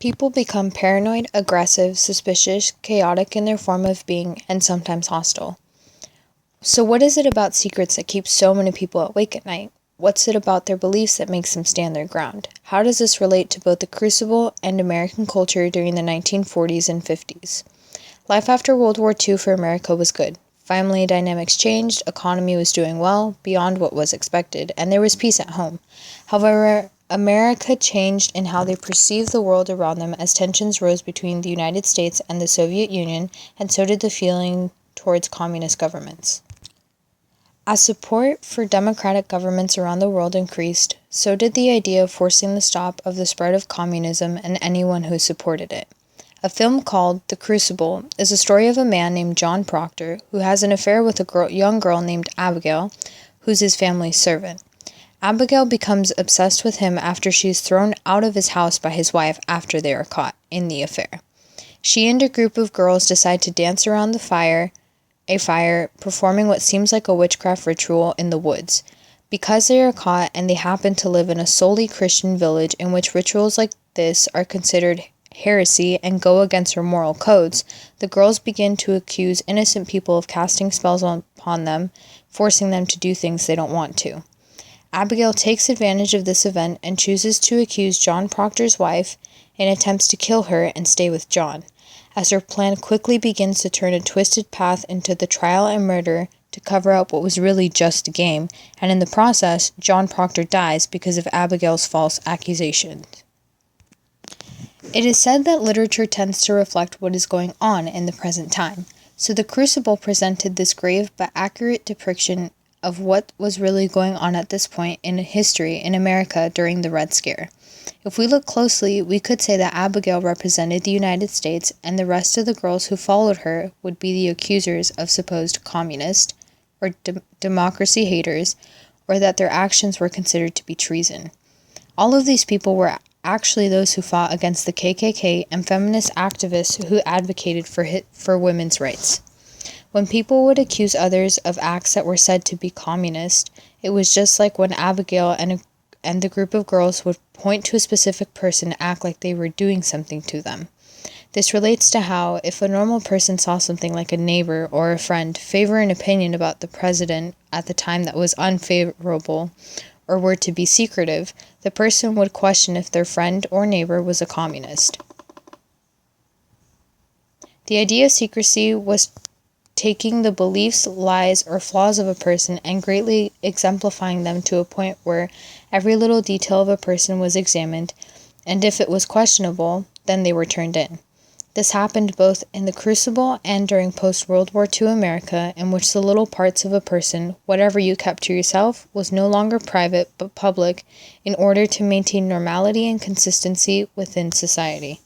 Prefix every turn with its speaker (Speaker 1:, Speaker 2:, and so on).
Speaker 1: People become paranoid, aggressive, suspicious, chaotic in their form of being, and sometimes hostile. So what is it about secrets that keeps so many people awake at night? What's it about their beliefs that makes them stand their ground? How does this relate to both the Crucible and American culture during the 1940s and 50s? Life after World War II for America was good. Family dynamics changed, economy was doing well, beyond what was expected, and there was peace at home. However, America changed in how they perceived the world around them as tensions rose between the United States and the Soviet Union, and so did the feeling towards communist governments. As support for democratic governments around the world increased, so did the idea of forcing the stop of the spread of communism and anyone who supported it. A film called The Crucible is a story of a man named John Proctor who has an affair with a young girl named Abigail, who's his family's servant. Abigail becomes obsessed with him after she is thrown out of his house by his wife after they are caught in the affair. She and a group of girls decide to dance around a fire, performing what seems like a witchcraft ritual in the woods. Because they are caught and they happen to live in a solely Christian village in which rituals like this are considered heresy and go against her moral codes, the girls begin to accuse innocent people of casting spells upon them, forcing them to do things they don't want to. Abigail takes advantage of this event and chooses to accuse John Proctor's wife and attempts to kill her and stay with John, as her plan quickly begins to turn a twisted path into the trial and murder to cover up what was really just a game, and in the process, John Proctor dies because of Abigail's false accusations. It is said that literature tends to reflect what is going on in the present time, so The Crucible presented this grave but accurate depiction of what was really going on at this point in history in America during the Red Scare. If we look closely, we could say that Abigail represented the United States, and the rest of the girls who followed her would be the accusers of supposed communist or democracy haters, or that their actions were considered to be treason. All of these people were actually those who fought against the KKK and feminist activists who advocated for women's rights. When people would accuse others of acts that were said to be communist, it was just like when Abigail and the group of girls would point to a specific person and act like they were doing something to them. This relates to how, if a normal person saw something like a neighbor or a friend favor an opinion about the president at the time that was unfavorable or were to be secretive, the person would question if their friend or neighbor was a communist. The idea of secrecy was taking the beliefs, lies, or flaws of a person and greatly exemplifying them to a point where every little detail of a person was examined, and if it was questionable, then they were turned in. This happened both in the Crucible and during post-World War II America, in which the little parts of a person, whatever you kept to yourself, was no longer private but public in order to maintain normality and consistency within society.